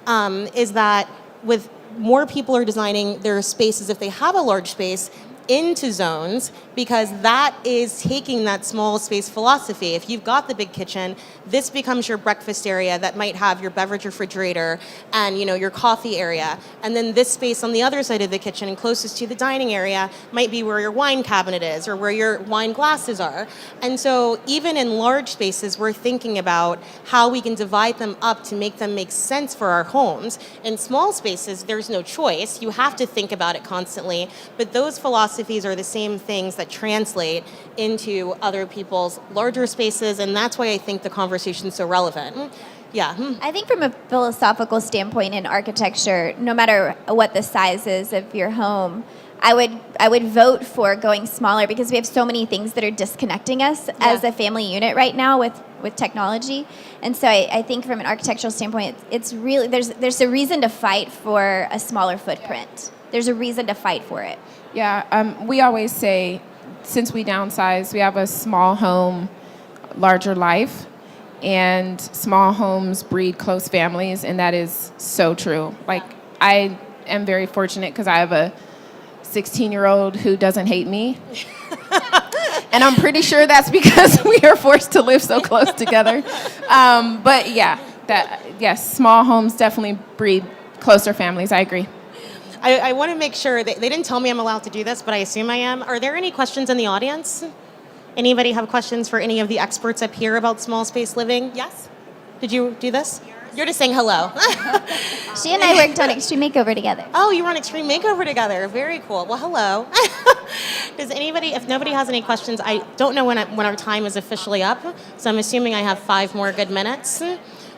that with more people are designing their spaces, if they have a large space, into zones, because that is taking that small space philosophy. If you've got the big kitchen, this becomes your breakfast area that might have your beverage refrigerator and, you know, your coffee area. And then this space on the other side of the kitchen and closest to the dining area might be where your wine cabinet is or where your wine glasses are. And so even in large spaces, we're thinking about how we can divide them up to make them make sense for our homes. In small spaces, there's no choice. You have to think about it constantly. But those philosophies are the same things that translate into other people's larger spaces, and that's why I think the conversation is so relevant. Yeah. I think from a philosophical standpoint in architecture, no matter what the size is of your home, I would vote for going smaller because we have so many things that are disconnecting us as a family unit right now with technology. And so I think from an architectural standpoint, it's really, there's a reason to fight for a smaller footprint. There's a reason to fight for it. Yeah, we always say, since we downsize, we have a small home, larger life, and small homes breed close families, and that is so true. Like, I am very fortunate because I have a 16-year-old who doesn't hate me. And I'm pretty sure that's because we are forced to live so close together. But yeah, yes, small homes definitely breed closer families. I agree. I want to make sure that they didn't tell me I'm allowed to do this, but I assume I am. Are there any questions in the audience? Anybody have questions for any of the experts up here about small space living? Yes? Did you do this? You're just saying hello. She and I worked on Extreme Makeover together. Oh, you were on Extreme Makeover together. Very cool. Well, hello. Does anybody, if nobody has any questions, I don't know when our time is officially up, so I'm assuming I have 5 more good minutes.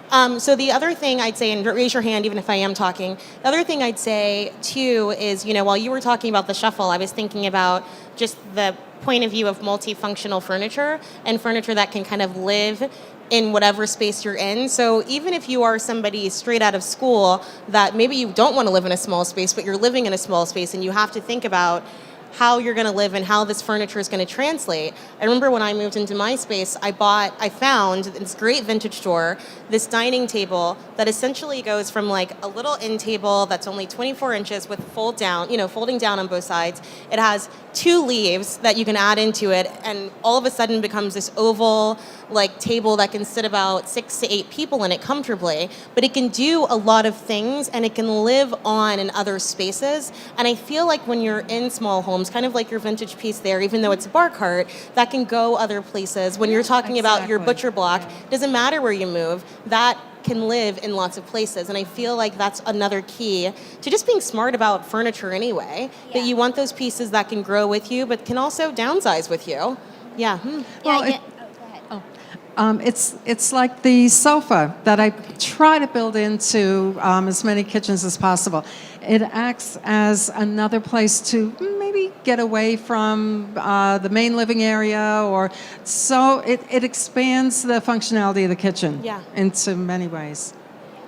So the other thing I'd say, and raise your hand even if I am talking, the other thing I'd say too is, you know, while you were talking about the shuffle, I was thinking about just the point of view of multifunctional furniture and furniture that can kind of live in whatever space you're in. So even if you are somebody straight out of school that maybe you don't want to live in a small space, but you're living in a small space and you have to think about how you're going to live and how this furniture is going to translate. I remember when I moved into my space, I found in this great vintage store this dining table that essentially goes from like a little end table that's only 24 inches with folding down on both sides. It has 2 leaves that you can add into it, and all of a sudden becomes this oval like table that can sit about 6 to 8 people in it comfortably. But it can do a lot of things, and it can live on in other spaces. And I feel like when you're in small homes, kind of like your vintage piece there, even though it's a bar cart, that can go other places. When you're talking about your butcher block, doesn't matter where you move, that can live in lots of places. And I feel like that's another key to just being smart about furniture anyway, that you want those pieces that can grow with you, but can also downsize with you. Yeah. Go ahead. It's like the sofa that I try to build into as many kitchens as possible. It acts as another place to maybe get away from the main living area, or so it expands the functionality of the kitchen into many ways.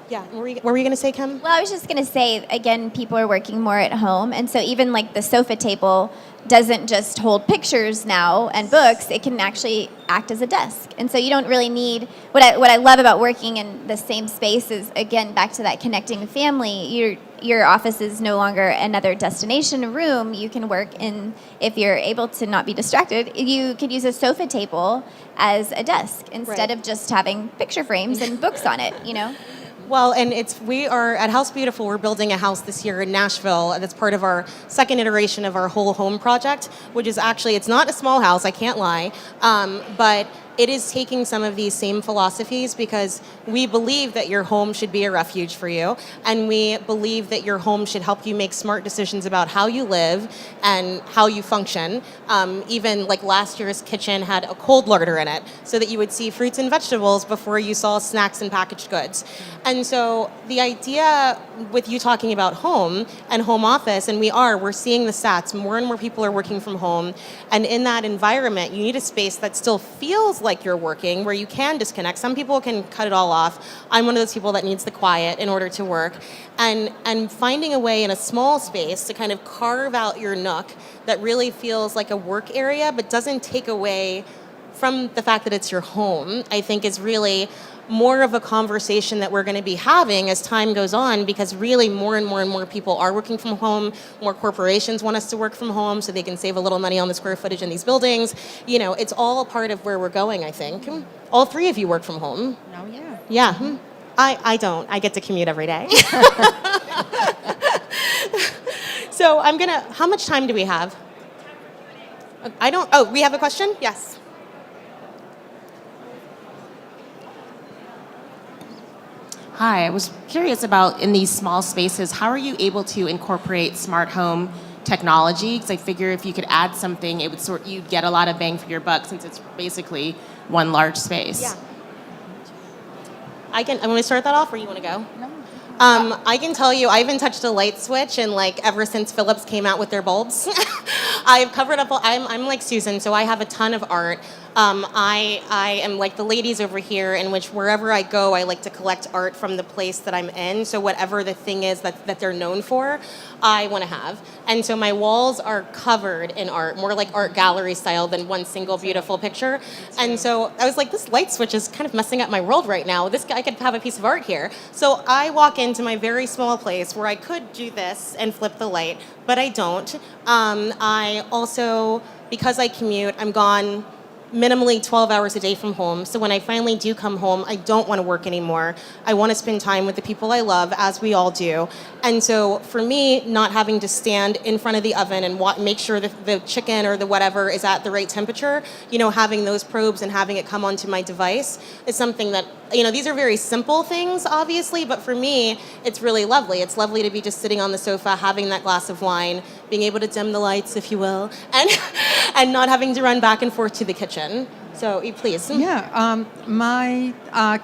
Yeah. What were you going to say, Kim? Well, I was just going to say, again, people are working more at home. And so even like the sofa table doesn't just hold pictures now and books. It can actually act as a desk. And so you don't really need, what I love about working in the same space is, again, back to that connecting family. your office is no longer another destination room, you can work in, if you're able to not be distracted, you could use a sofa table as a desk instead of just having picture frames and books on it, you know? Well, and we are at House Beautiful. We're building a house this year in Nashville. That's part of our second iteration of our whole home project, which is actually, it's not a small house, I can't lie, but it is taking some of these same philosophies because we believe that your home should be a refuge for you, and we believe that your home should help you make smart decisions about how you live and how you function. Even like last year's kitchen had a cold larder in it so that you would see fruits and vegetables before you saw snacks and packaged goods. And so the idea with you talking about home and home office, and we're seeing the stats, more and more people are working from home, and in that environment, you need a space that still feels like you're working, where you can disconnect. Some people can cut it all off. I'm one of those people that needs the quiet in order to work. And finding a way in a small space to kind of carve out your nook that really feels like a work area, but doesn't take away from the fact that it's your home, I think is really more of a conversation that we're going to be having as time goes on, because really more and more people are working from home. More corporations want us to work from home so they can save a little money on the square footage in these buildings. You know, it's all a part of where we're going, I think. All three of you work from home. Oh, yeah. Yeah. I don't. I get to commute every day. So how much time do we have? We have a question? Yes. Hi, I was curious about, in these small spaces, how are you able to incorporate smart home technology? Because I figure if you could add something, you'd get a lot of bang for your buck, since it's basically one large space. Yeah. I want to start that off, or you want to go? No. I can tell you, I haven't touched a light switch in ever since Philips came out with their bulbs. I've covered up. I'm like Susan, so I have a ton of art. I am like the ladies over here, in which wherever I go, I like to collect art from the place that I'm in. So whatever the thing is that they're known for, I want to have. And so my walls are covered in art, more like art gallery style than one single beautiful picture. And so I was like, this light switch is kind of messing up my world right now. This guy could have a piece of art here. So I walk into my very small place where I could do this and flip the light, but I don't. I also, because I commute, I'm gone minimally 12 hours a day from home. So when I finally do come home, I don't want to work anymore. I want to spend time with the people I love, as we all do. And so for me, not having to stand in front of the oven and make sure that the chicken or the whatever is at the right temperature, having those probes and having it come onto my device is something that, these are very simple things, obviously, but for me, it's really lovely. It's lovely to be just sitting on the sofa, having that glass of wine, being able to dim the lights, if you will, and not having to run back and forth to the kitchen. So, please. Yeah, my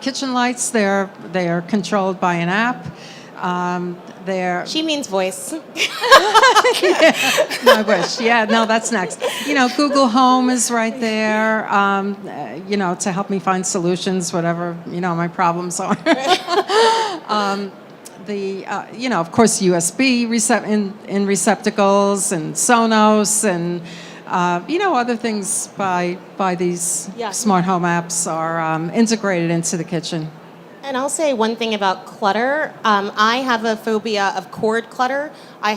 kitchen lights, they're controlled by an app. She means voice. I wish. Yeah, no, that's next. Google Home is right there, to help me find solutions, whatever, my problems are. Of course, USB in receptacles and Sonos and, other things by these smart home apps are integrated into the kitchen. And I'll say one thing about clutter. I have a phobia of cord clutter. I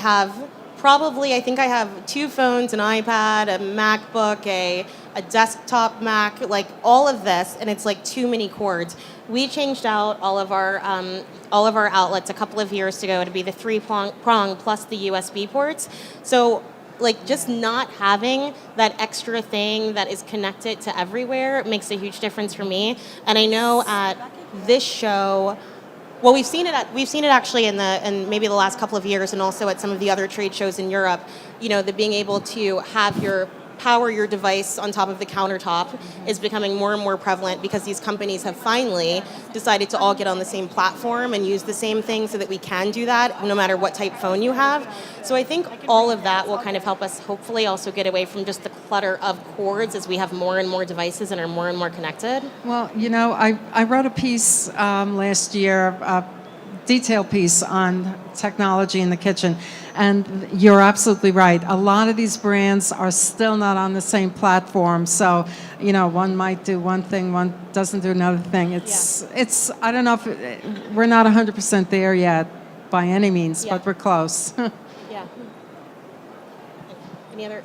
think I have 2 phones, an iPad, a MacBook, a desktop Mac, like all of this, and it's like too many cords. We changed out all of our outlets a couple of years ago to be the 3-prong plus the USB ports. So just not having that extra thing that is connected to everywhere makes a huge difference for me. And I know at this show, well, we've seen it actually in maybe the last couple of years, and also at some of the other trade shows in Europe. The being able to have power your device on top of the countertop is becoming more and more prevalent, because these companies have finally decided to all get on the same platform and use the same thing, so that we can do that no matter what type phone you have. So I think all of that will kind of help us hopefully also get away from just the clutter of cords as we have more and more devices and are more and more connected. Well, I wrote a piece last year, a detailed piece on technology in the kitchen. And you're absolutely right. A lot of these brands are still not on the same platform. So, one might do one thing, one doesn't do another thing. It's I don't know if we're not 100% there yet. by any means, Yeah. but we're close. Yeah. Any other?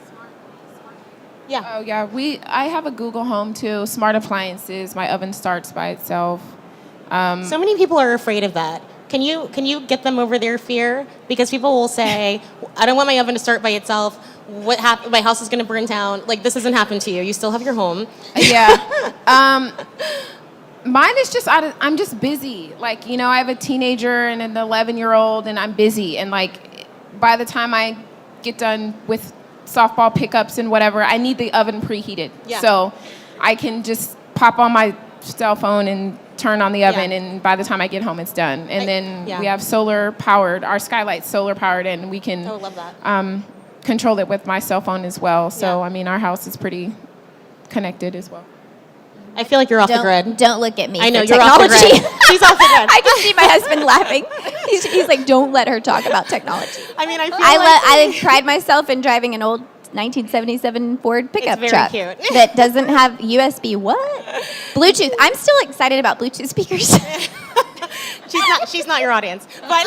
Yeah. Oh yeah, I have a Google Home too. Smart appliances. My oven starts by itself. So many people are afraid of that. Can you get them over their fear? Because people will say, I don't want my oven to start by itself. What happened? My house is going to burn down. Like, this doesn't happen to you. You still have your home. Yeah. Mine is just I'm just busy. Like, you know, I have a teenager and an 11-year-old, and I'm busy. And like, by the time I get done with softball pickups and whatever, I need the oven preheated. Yeah. So I can just pop on my cell phone and turn on the oven, Yeah. and by the time I get home, it's done. And then yeah. we have solar powered. Our skylight's solar powered, and we can Oh, love that. control it with my cell phone as well. So Yeah. I mean, our house is pretty connected as well. I feel like you're off the grid. Don't look at me. I know, for you're off the technology. grid. She's off the grid. I can see my husband laughing. He's like, don't let her talk about technology. I mean, I feel I pride myself in driving an old 1977 Ford pickup very truck cute. that doesn't have USB. What? Bluetooth. I'm still excited about Bluetooth speakers. She's not your audience, but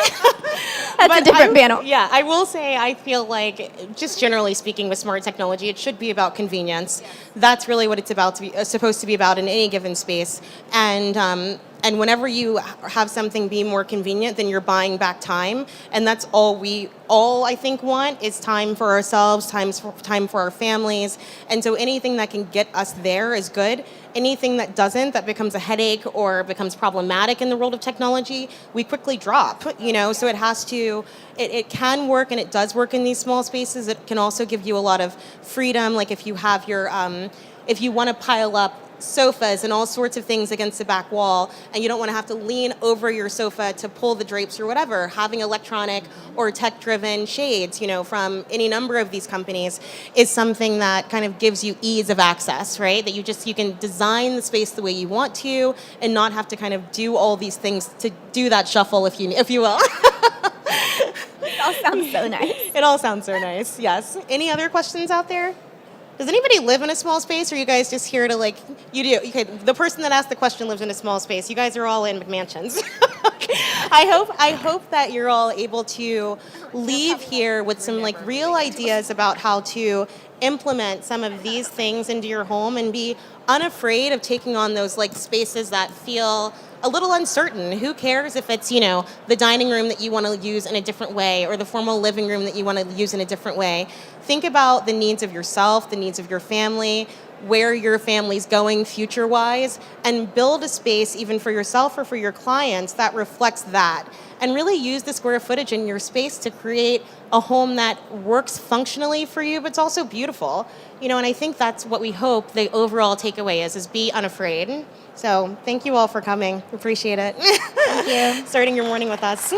That's a different panel. Yeah, I will say I feel like, just generally speaking, with smart technology, it should be about convenience. That's really what it's about to be supposed to be about in any given space. And whenever you have something be more convenient, then you're buying back time, and that's all I think want is time for ourselves, time for our families, and so anything that can get us there is good. Anything that doesn't, that becomes a headache or becomes problematic in the world of technology, we quickly drop, you know, so it can work, and it does work in these small spaces. It can also give you a lot of freedom, like if you have your, if you want to pile up sofas and all sorts of things against the back wall, and you don't want to have to lean over your sofa to pull the drapes or whatever, having electronic or tech-driven shades, you know, from any number of these companies is something that kind of gives you ease of access, right? That you can design the space the way you want to and not have to kind of do all these things to do that shuffle, if you will. It all sounds so nice. It all sounds so nice, yes. Any other questions out there? Does anybody live in a small space, or are you guys just here to, like, you do? Okay, the person that asked the question lives in a small space. You guys are all in McMansions. I hope that you're all able to leave here with some, like, real ideas about how to implement some of these things into your home and be unafraid of taking on those, like, spaces that feel a little uncertain. Who cares if it's, you know, the dining room that you want to use in a different way or the formal living room that you want to use in a different way? Think about the needs of yourself, the needs of your family, where your family's going future-wise, and build a space even for yourself or for your clients that reflects that. And really use the square footage in your space to create a home that works functionally for you, but it's also beautiful. You know, and I think that's what we hope the overall takeaway is be unafraid. So thank you all for coming. Appreciate it. Thank you. Starting your morning with us.